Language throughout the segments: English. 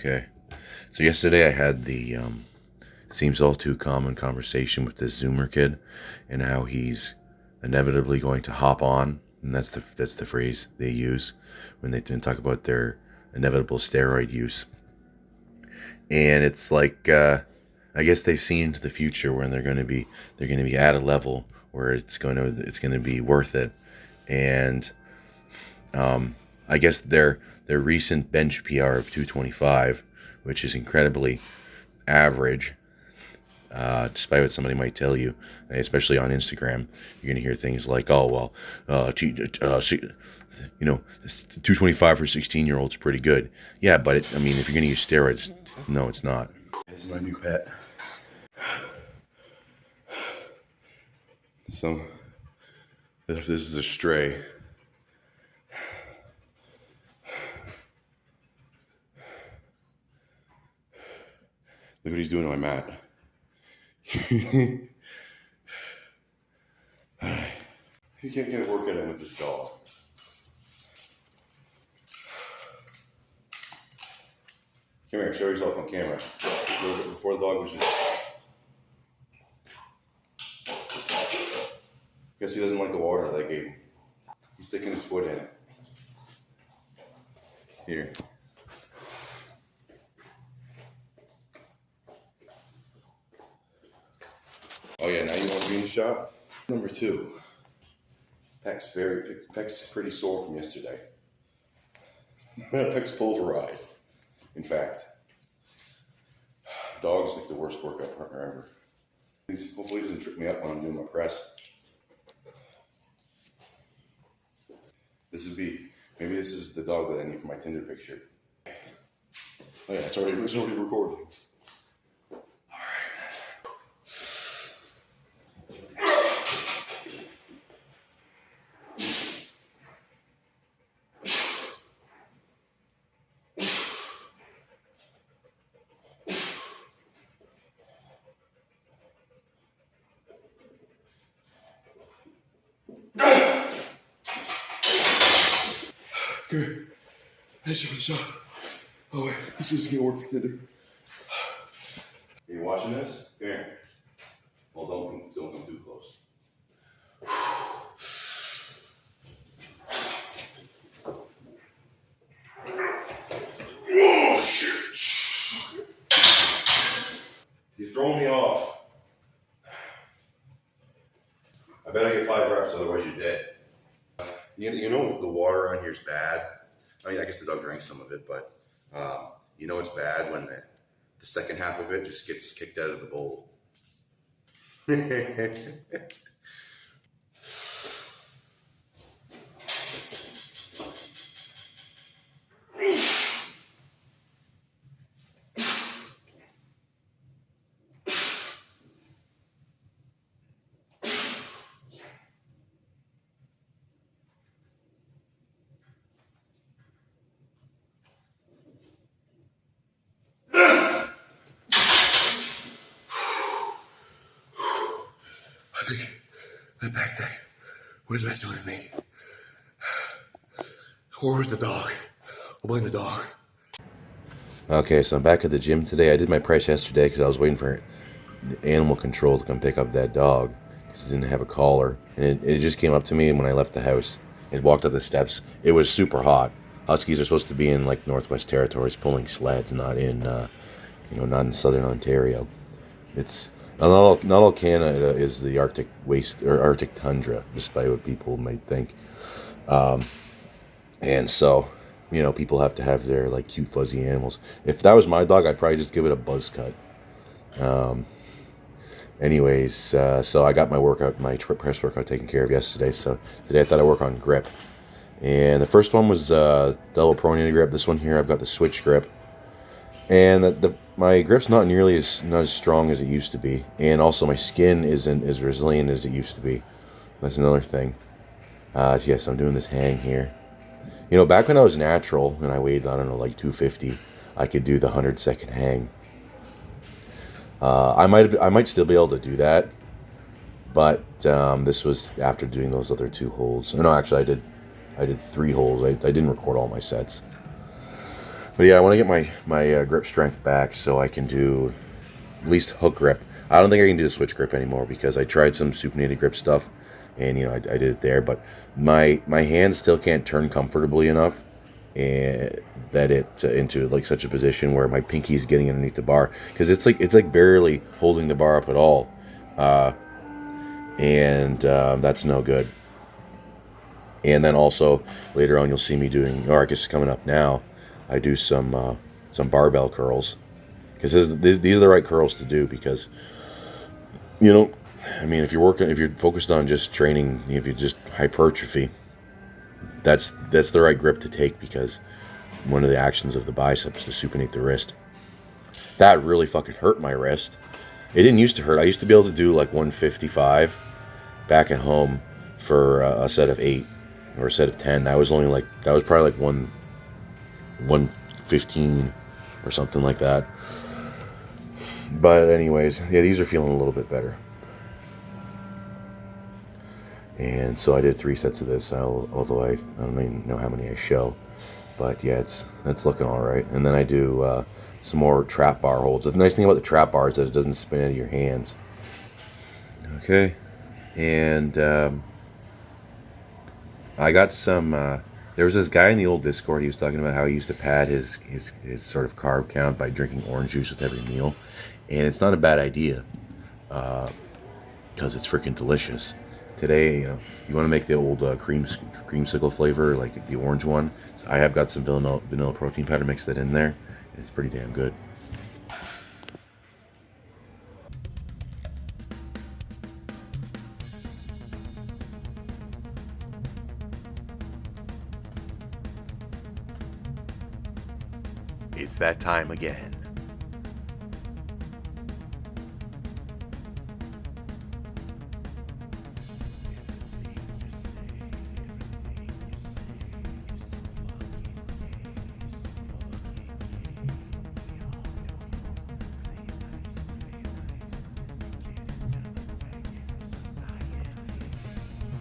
Okay. So yesterday I had the seems all too common conversation with this Zoomer kid and how he's inevitably going to hop on, and that's the phrase they use when they talk about their inevitable steroid use. And it's like I guess they've seen into the future when they're going to be at a level where it's going to be worth it. And I guess their recent bench PR of 225, which is incredibly average, despite what somebody might tell you, especially on Instagram, you're gonna hear things like, "Oh well, see, 225 for 16-year-olds pretty good." Yeah, but I mean, if you're gonna use steroids, no, it's not. This is my new pet. So, if this is a stray, look what he's doing to my mat. You can't get a workout in with this dog. Come here, show yourself on camera. Before the dog was just... Guess he doesn't like the water that I gave him. He's sticking his foot in it. Here. Oh yeah, now you want to be in the shop? Number 2. Peck's pretty sore from yesterday. Peck's pulverized. In fact, dog's like the worst workout partner ever. Hopefully he doesn't trip me up when I'm doing my press. Maybe this is the dog that I need for my Tinder picture. Oh yeah, it's already recording. Come here. That's you for the shot. Oh wait, this is gonna work for Tinder. Are you watching this? Come here. Well, don't come too close. Oh shit! You're throwing me off. I bet I get 5 reps, otherwise you're dead. You know the water on here's bad. I mean, I guess the dog drank some of it, but you know it's bad when the second half of it just gets kicked out of the bowl. I think that back deck was messing with me. Where was the dog? I'll blame the dog. Okay, so I'm back at the gym today. I did my press yesterday because I was waiting for the animal control to come pick up that dog because it didn't have a collar, and it just came up to me when I left the house. It walked up the steps. It was super hot. Huskies are supposed to be in like Northwest Territories pulling sleds, not in not in Southern Ontario. It's not all Canada is the Arctic waste or Arctic tundra, despite what people might think. And so, people have to have their like cute fuzzy animals. If that was my dog, I'd probably just give it a buzz cut. Anyways, so I got my press workout taken care of yesterday. So today I thought I'd work on grip. And the first one was double pronated grip. This one here, I've got the switch grip. And my grip's not as strong as it used to be. And also my skin isn't as resilient as it used to be. That's another thing. So yes, I'm doing this hang here. Back when I was natural and I weighed, I don't know, like 250, I could do the 100-second hang. I might still be able to do that, but this was after doing those other 2 holds. No, actually, I did 3 holds. I didn't record all my sets. But yeah, I want to get my grip strength back so I can do at least hook grip. I don't think I can do the switch grip anymore because I tried some supinated grip stuff, and I did it there, but my hands still can't turn comfortably enough, and that it into like such a position where my pinky's getting underneath the bar because it's like barely holding the bar up at all, uh, and that's no good. And then also later on you'll see me doing, or I guess coming up now, I do some barbell curls because these are the right curls to do because you know, I mean, if you're focused on just training, if you just hypertrophy, that's the right grip to take because one of the actions of the biceps is to supinate the wrist. That really fucking hurt my wrist. It didn't used to hurt. I used to be able to do like 155 back at home for a set of 8 or a set of 10. That was probably like 115 or something like that. But anyways, yeah, these are feeling a little bit better. And so I did 3 sets of this, although I don't even know how many I show. But yeah, it's looking all right. And then I do some more trap bar holds. The nice thing about the trap bar is that it doesn't spin out of your hands. Okay. And I got some. There was this guy in the old Discord. He was talking about how he used to pad his sort of carb count by drinking orange juice with every meal, and it's not a bad idea because it's freaking delicious. Today, you want to make the old creamsicle flavor, like the orange one. So I have got some vanilla protein powder, mix that in there, and it's pretty damn good. It's that time again.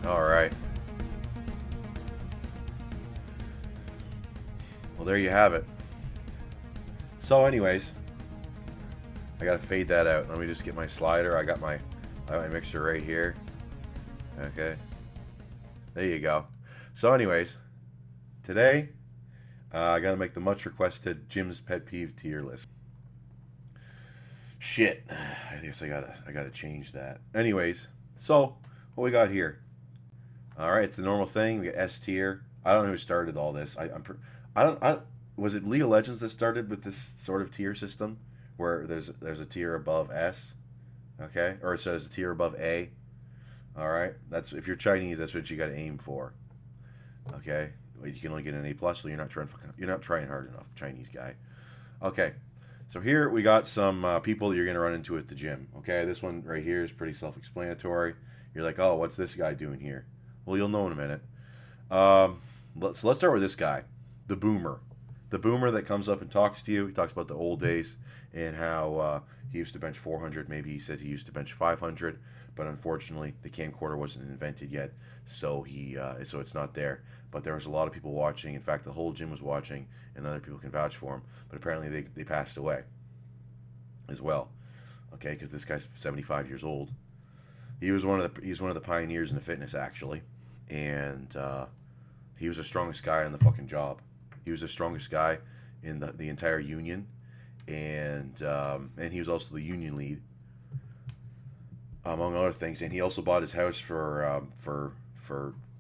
All right. Well, there you have it. So, anyways, I gotta fade that out. Let me just get my slider. I got my mixer right here. Okay, there you go. So, anyways, today I gotta make the much requested Jim's pet peeve tier list. Shit, I guess I gotta change that. Anyways, so what we got here? All right, it's the normal thing. We got S tier. I don't know who started all this. I don't. Was it League of Legends that started with this sort of tier system where there's a tier above S, okay, or it says a tier above A. All right, that's if you're Chinese, that's what you got to aim for. Okay, well, you can only get an A plus, so you're not trying hard enough, Chinese guy. Okay, so here we got some people that you're gonna run into at the gym. Okay, this one right here is pretty self-explanatory. You're like, oh, what's this guy doing here? Well, you'll know in a minute. Let's start with this guy, the boomer. The boomer that comes up and talks to you. He talks about the old days and how he used to bench 400. Maybe he said he used to bench 500, but unfortunately the camcorder wasn't invented yet, so so it's not there. But there was a lot of people watching. In fact, the whole gym was watching, and other people can vouch for him. But apparently they passed away as well. Okay, because this guy's 75 years old. He's one of the pioneers in the fitness actually, and he was the strongest guy on the fucking job. He was the strongest guy in the entire union, and he was also the union lead, among other things. And he also bought his house for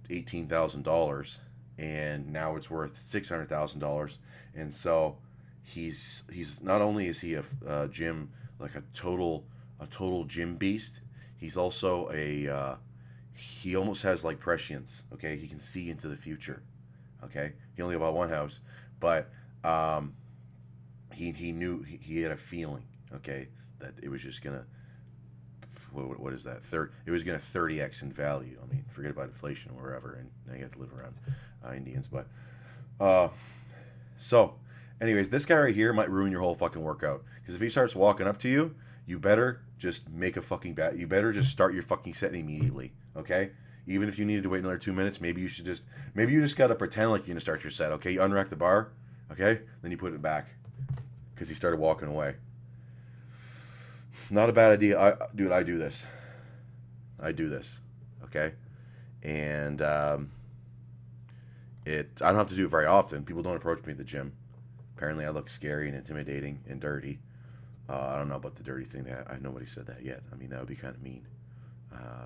$18,000, and now it's worth $600,000. And so he's not only is he a gym like a total gym beast. He's also he almost has like prescience. Okay, he can see into the future. Okay, he only bought one house, but he knew he had a feeling. Okay, that it was just gonna what is that it was gonna 30x in value. I mean, forget about inflation or wherever, and now you have to live around Indians. But uh, so, anyways, this guy right here might ruin your whole fucking workout because if he starts walking up to you, you better just make a fucking bat. You better just start your fucking set immediately. Okay. Even if you needed to wait another 2 minutes, maybe you just gotta pretend like you're gonna start your set. Okay, you unrack the bar. Okay? Then you put it back because he started walking away. Not a bad idea. Dude, I do this. I do this. Okay? And I don't have to do it very often. People don't approach me at the gym. Apparently, I look scary and intimidating and dirty. I don't know about the dirty thing. That nobody said that yet. I mean, that would be kind of mean. Uh,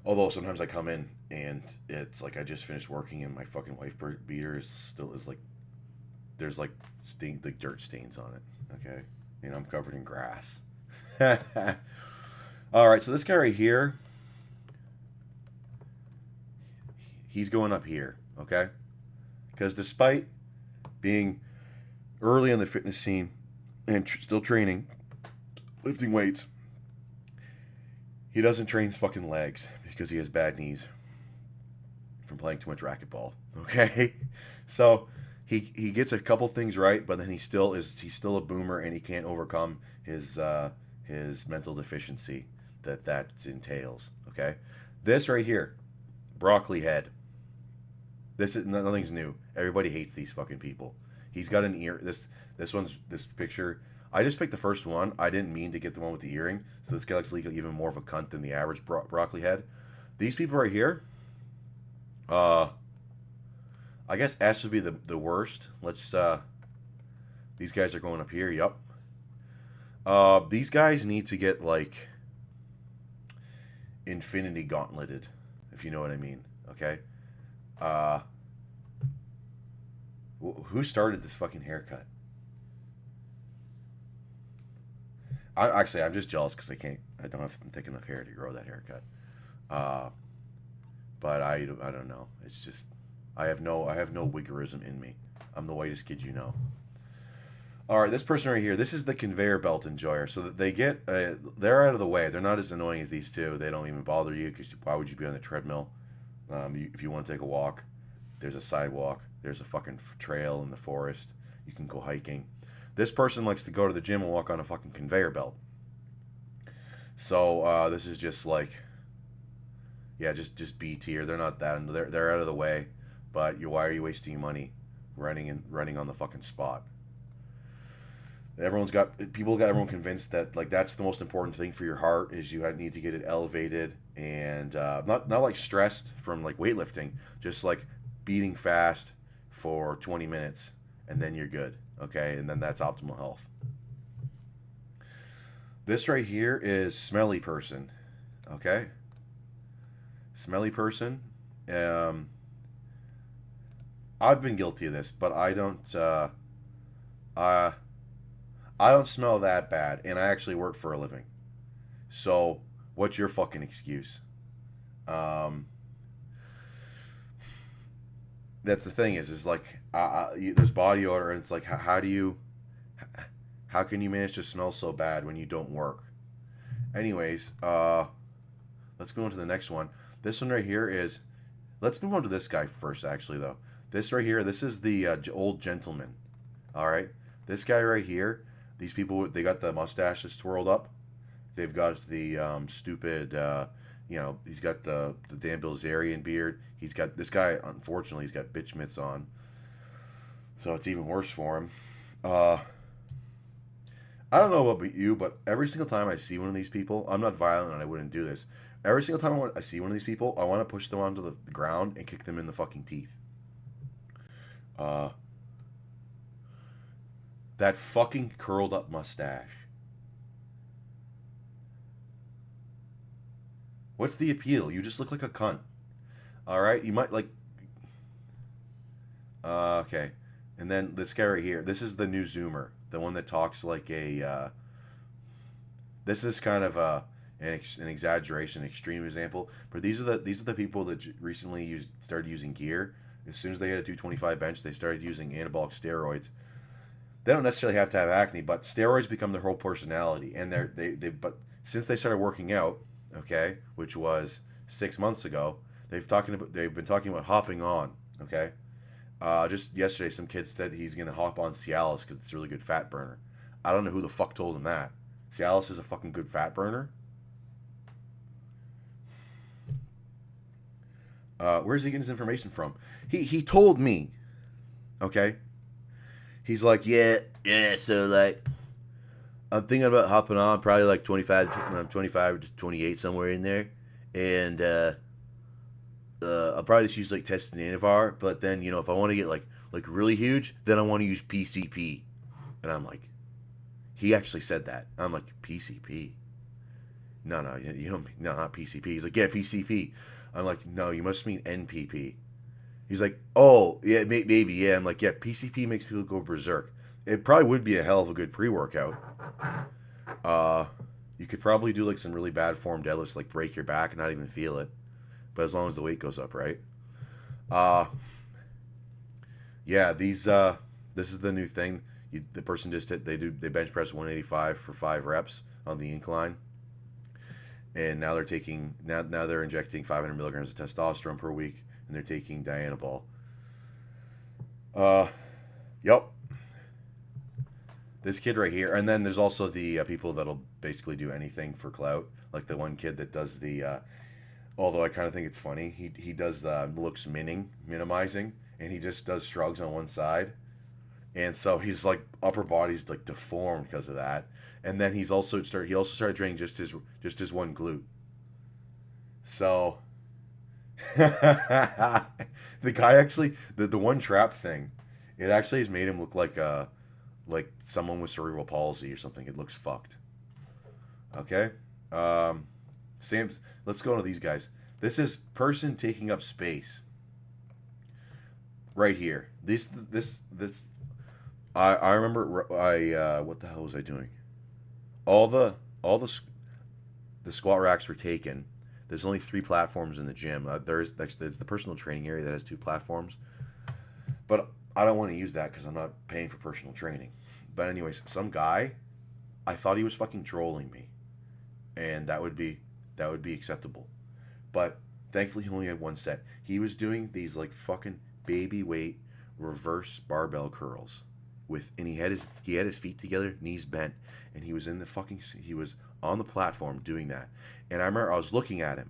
Although sometimes I come in and it's like I just finished working and my fucking wife beater is like there's like like dirt stains on it. Okay, and I'm covered in grass. All right, so this guy right here, he's going up here. Okay, because despite being early in the fitness scene and still training, lifting weights, he doesn't train his fucking legs because he has bad knees from playing too much racquetball. Okay, so he gets a couple things right, but then he's still a boomer and he can't overcome his mental deficiency that entails. Okay, this right here, broccoli head. This is nothing's new. Everybody hates these fucking people. He's got an ear. This picture. I just picked the first one. I didn't mean to get the one with the earring, so this guy looks like even more of a cunt than the average broccoli head. These people right here, I guess S would be the worst. These guys are going up here. Yup. These guys need to get like infinity gauntleted, if you know what I mean. Okay. Uh, who started this fucking haircut? I'm just jealous because I don't have thick enough hair to grow that haircut. Uh, but I don't know. It's just I have no wiggerism in me. I'm the whitest kid you know. All right, this person right here. This is the conveyor belt enjoyer. So that they're out of the way. They're not as annoying as these two. They don't even bother you because why would you be on the treadmill? If you want to take a walk, there's a sidewalk. There's a fucking trail in the forest. You can go hiking. This person likes to go to the gym and walk on a fucking conveyor belt. So this is just like, yeah, just B tier. They're not that. They're out of the way. But why are you wasting money running on the fucking spot? People got everyone convinced that like that's the most important thing for your heart is you need to get it elevated and not like stressed from like weightlifting, just like beating fast for 20 minutes and then you're good. Okay, and then that's optimal health. This right here is smelly person. Okay, smelly person. Um, I've been guilty of this, but uh, I don't smell that bad, and I actually work for a living. So, what's your fucking excuse? Um, that's the thing is like there's body odor, and it's like how can you manage to smell so bad when you don't work? Anyways, let's go on to the next one. This one right here is. Let's move on to this guy first, actually, though. This right here, this is the old gentleman. All right, this guy right here. These people, they got the mustaches twirled up. They've got the stupid, he's got the Dan Bilzerian beard. He's got this guy. Unfortunately, he's got bitch mitts on, so it's even worse for him. Uh, I don't know about you, but every single time I see one of these people, I'm not violent and I wouldn't do this. Every single time I see one of these people, I want to push them onto the ground and kick them in the fucking teeth. Uh, that fucking curled up mustache. What's the appeal? You just look like a cunt. All right, you might like. Okay, and then this guy right here. This is the new Zoomer, the one that talks like a. This is kind of an exaggeration, extreme example, but these are the people that recently started using gear. As soon as they hit a 225 bench, they started using anabolic steroids. They don't necessarily have to have acne, but steroids become their whole personality, and but since they started working out, okay, which was 6 months ago, they've been talking about hopping on, okay. Just yesterday, some kid said he's gonna hop on Cialis because it's a really good fat burner. I don't know who the fuck told him that. Cialis is a fucking good fat burner. Where's he getting his information from? He told me. Okay, he's like, yeah, yeah. So like, I'm thinking about hopping on probably like 25 to 28 somewhere in there, and I'll probably just use like test and Anavar. But then if I want to get like really huge, then I want to use PCP. And I'm like, he actually said that. I'm like, PCP? No, no, you don't. No, not PCP. He's like, yeah, PCP. I'm like, no, you must mean NPP. He's like, oh, yeah, maybe, yeah. I'm like, yeah, PCP makes people go berserk. It probably would be a hell of a good pre-workout. Uh, you could probably do like some really bad form deadlifts, like break your back and not even feel it. But as long as the weight goes up, right? Uh, yeah, this is the new thing. The person just they bench press 185 for 5 reps on the incline, and now they're injecting 500 milligrams of testosterone per week, and they're taking Dianabol. Uh, yep. This kid right here, and then there's also the people that'll basically do anything for clout, like the one kid that does the. Although I kind of think it's funny, he does looks minimizing, and he just does shrugs on one side, and so he's like upper body's like deformed because of that, and then he also started training just his one glute. So the guy actually the one trap thing, it actually has made him look like someone with cerebral palsy or something. It looks fucked. Okay. Um, Sam's. Let's go to these guys. This is person taking up space right here. This. I remember. What the hell was I doing? All the squat racks were taken. There's only 3 platforms in the gym. There's the personal training area that has 2 platforms, but I don't want to use that because I'm not paying for personal training. But anyways, some guy, I thought he was fucking trolling me, and that would be acceptable. But thankfully, he only had one set. He was doing these like fucking baby weight reverse barbell curls and he had his feet together, knees bent, and he was on the platform doing that. And I remember I was looking at him,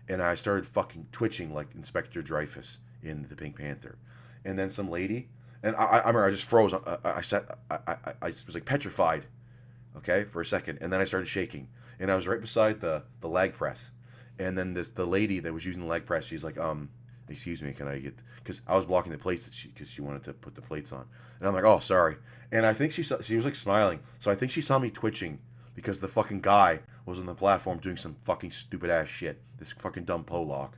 and I started fucking twitching like Inspector Dreyfus in the Pink Panther. And then some lady, and I remember I just froze. I sat, I was like petrified, okay, for a second, and then I started shaking, and I was right beside the leg press, and then the lady that was using the leg press, she's like, excuse me, can I get? Because I was blocking the plates because she wanted to put the plates on, and I'm like, oh, sorry, and I think she was like smiling, so I think she saw me twitching because the fucking guy was on the platform doing some fucking stupid ass shit, this fucking dumb Pollock.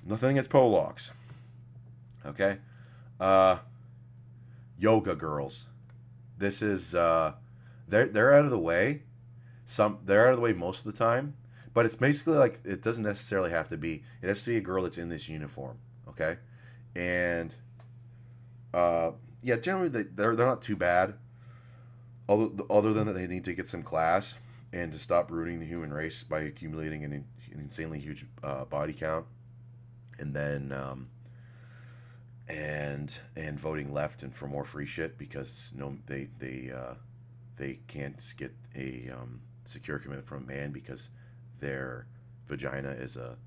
Nothing against Pollocks, okay? Uh, Yoga girls. This is they're out of the way. They're out of the way most of the time, but it's basically like it doesn't necessarily have to be. It has to be a girl that's in this uniform, okay? And yeah, generally they're not too bad. Other than that, they need to get some class and to stop ruining the human race by accumulating an insanely huge body count, and then and voting left and for more free shit because no they can't get a secure commitment from a man because their vagina is a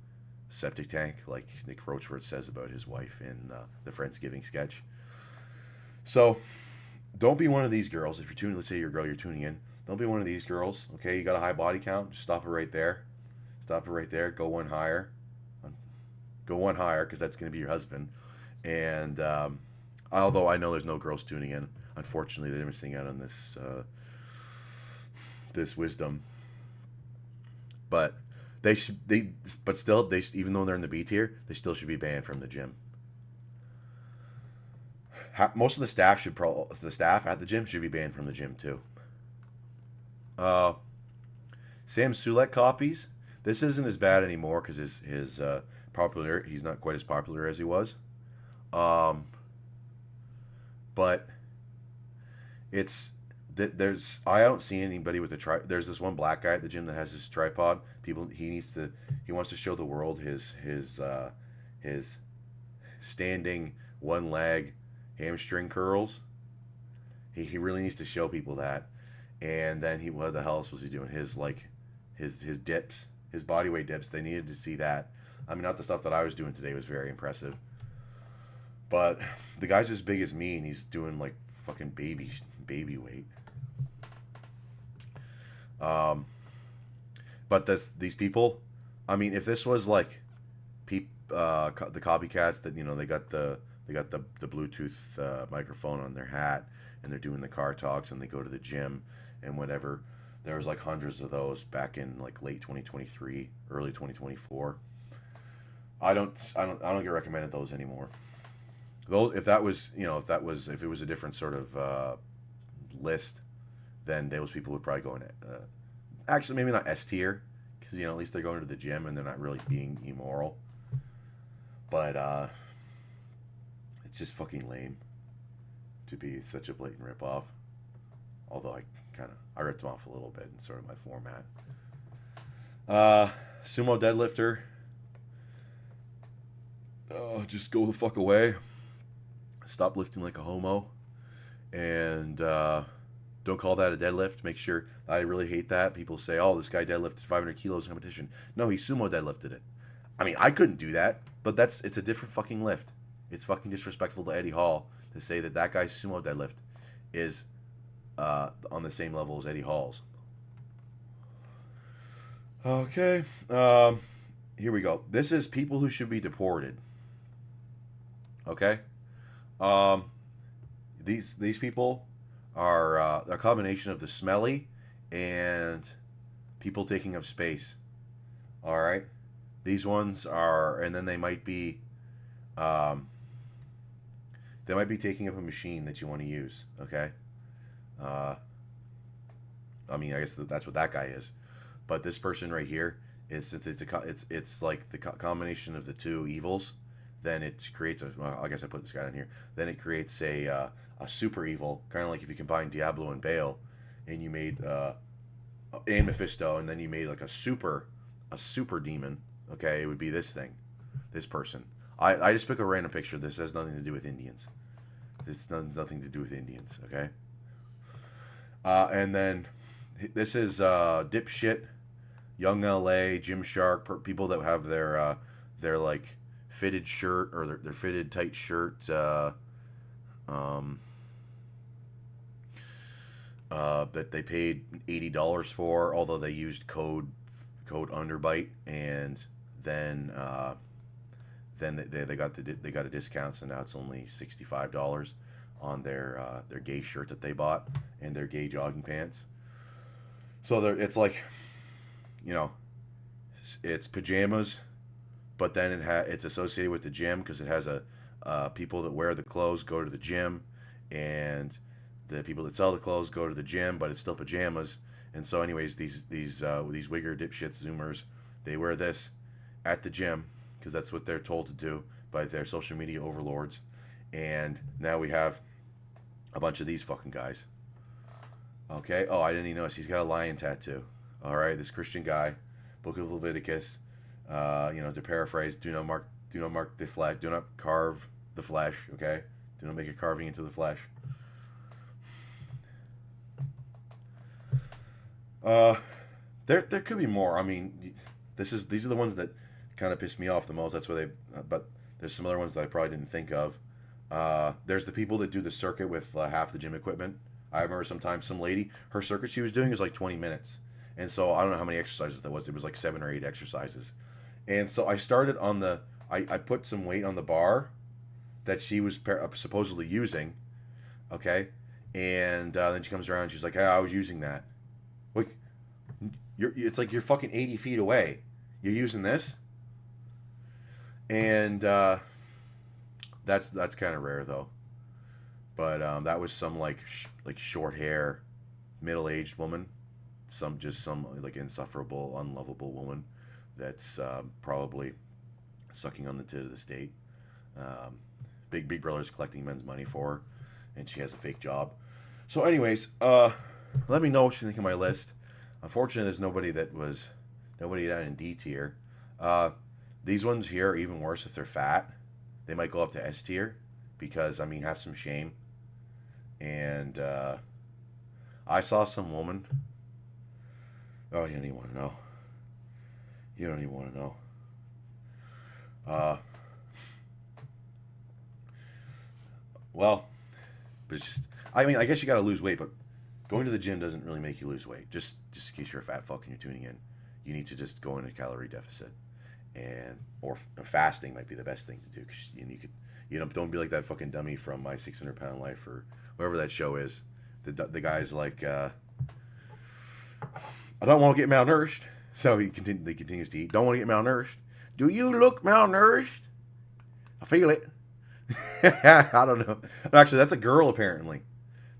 septic tank, like Nick Rochford says about his wife in the Friendsgiving sketch. So don't be one of these girls. If you're tuning, let's say you're a girl, you're tuning in. Don't be one of these girls. Okay, you got a high body count. Just stop it right there. Stop it right there. Go one higher. Go one higher because that's going to be your husband. And although I know there's no girls tuning in, unfortunately they're missing out on this wisdom. But but still, even though they're in the B tier, they still should be banned from the gym. Most of the staff at the gym should be banned from the gym too. Uh, Sam Sulek copies. This isn't as bad anymore because his popular he's not quite as popular as he was. Um, but it's there's I don't see anybody with a There's this one black guy at the gym that has this tripod. He wants to show the world his standing one leg hamstring curls. He really needs to show people that. And then what the hell else was he doing? His dips, his body weight dips. They needed to see that. I mean, not the stuff that I was doing today was very impressive. But the guy's as big as me, and he's doing like fucking baby weight. Um, but these people, I mean, if this was like the copycats that they got the Bluetooth microphone on their hat, and they're doing the car talks, and they go to the gym and whatever. There was like hundreds of those back in like late 2023, early 2024. I don't get recommended those anymore. Those if that was if it was a different sort of list, then those people would probably go in it. Actually, maybe not S tier, because at least they're going to the gym and they're not really being immoral. But it's just fucking lame to be such a blatant ripoff. Although I ripped them off a little bit in sort of my format. Sumo deadlifter. Oh, just go the fuck away. Stop lifting like a homo, and don't call that a deadlift. Make sure. I really hate that people say, "Oh, this guy deadlifted 500 kilos in competition." No, he sumo deadlifted it. I mean, I couldn't do that, but it's a different fucking lift. It's fucking disrespectful to Eddie Hall to say that guy's sumo deadlift is on the same level as Eddie Hall's. Okay, here we go. This is people who should be deported. Okay, um, these people are a combination of the smelly and people taking up space. All right, these ones are, and then um, they might be taking up a machine that you want to use. Okay, uh, I mean, I guess that's what that guy is. But this person right here is, since it's like the combination of the two evils, then it creates a. Well, I guess I put this guy in here. Then it creates a super evil, kind of like if you combine Diablo and Bale, and you made and Mephisto, and then you made like a super demon. Okay, it would be this thing, this person. I just pick a random picture. This has nothing to do with Indians. This nothing to do with Indians. Okay. And then this is dipshit, young LA, Gymshark, people that have their like fitted shirt or their fitted tight shirt um, that they paid $80 for, although they used code underbite, and then they got a discount, so now it's only $65 on their gay shirt that they bought and their gay jogging pants. So it's like, you know, it's pajamas, but then it's associated with the gym because it has people that wear the clothes go to the gym, and the people that sell the clothes go to the gym, but it's still pajamas. And so, anyways, these wigger dipshits zoomers, they wear this at the gym because that's what they're told to do by their social media overlords. And now we have a bunch of these fucking guys. Okay. Oh, I didn't even notice he's got a lion tattoo. All right, this Christian guy, Book of Leviticus. To paraphrase, do not mark the flesh, do not carve the flesh. Okay, do not make a carving into the flesh. Uh, there could be more. I mean, these are the ones that kind of pissed me off the most. That's why but there's some other ones that I probably didn't think of. There's the people that do the circuit with half the gym equipment. I remember sometimes some lady, her circuit she was doing was like 20 minutes. And so I don't know how many exercises that was. It was like 7 or 8 exercises. And so I started I put some weight on the bar that she was supposedly using. Okay. And then she comes around and she's like, hey, I was using that. Like, it's like you're fucking 80 feet away. You're using this? And that's kind of rare though. But that was some like short hair, middle aged woman, some like insufferable, unlovable woman that's probably sucking on the tit of the state. Um, Big Brother's collecting men's money for her, and she has a fake job. So, anyways, let me know what you think of my list. Unfortunately, there's nobody down in D tier. Uh, these ones here are even worse if they're fat. They might go up to S tier because, I mean, have some shame. And I saw some woman. Oh, you don't even want to know. You don't even want to know. Uh, Well, but it's just, I mean, I guess you got to lose weight, but going to the gym doesn't really make you lose weight. Just in case you're a fat fuck and you're tuning in, you need to just go into a calorie deficit, and or fasting might be the best thing to do because you could, don't be like that fucking dummy from My 600 Pound Life or whatever that show is. The guy's like, I don't want to get malnourished, so he continues to eat. Don't want to get malnourished. Do you look malnourished? I feel it. I don't know. Actually, that's a girl apparently.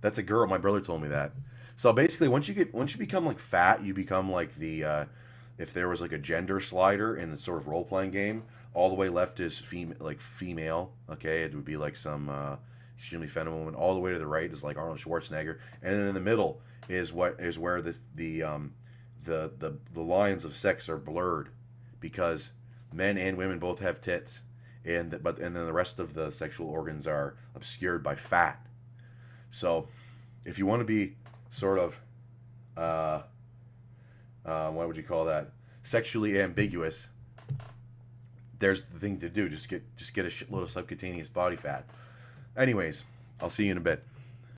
That's a girl. My brother told me that. So basically, once you become like fat, you become like the if there was like a gender slider in a sort of role playing game, all the way left is female. Okay, it would be like some extremely feminine woman. All the way to the right is like Arnold Schwarzenegger, and then in the middle is where the lines of sex are blurred because men and women both have tits, and then the rest of the sexual organs are obscured by fat. So, if you want to be sort of, what would you call that? Sexually ambiguous. There's the thing to do. Just get a shitload of subcutaneous body fat. Anyways, I'll see you in a bit.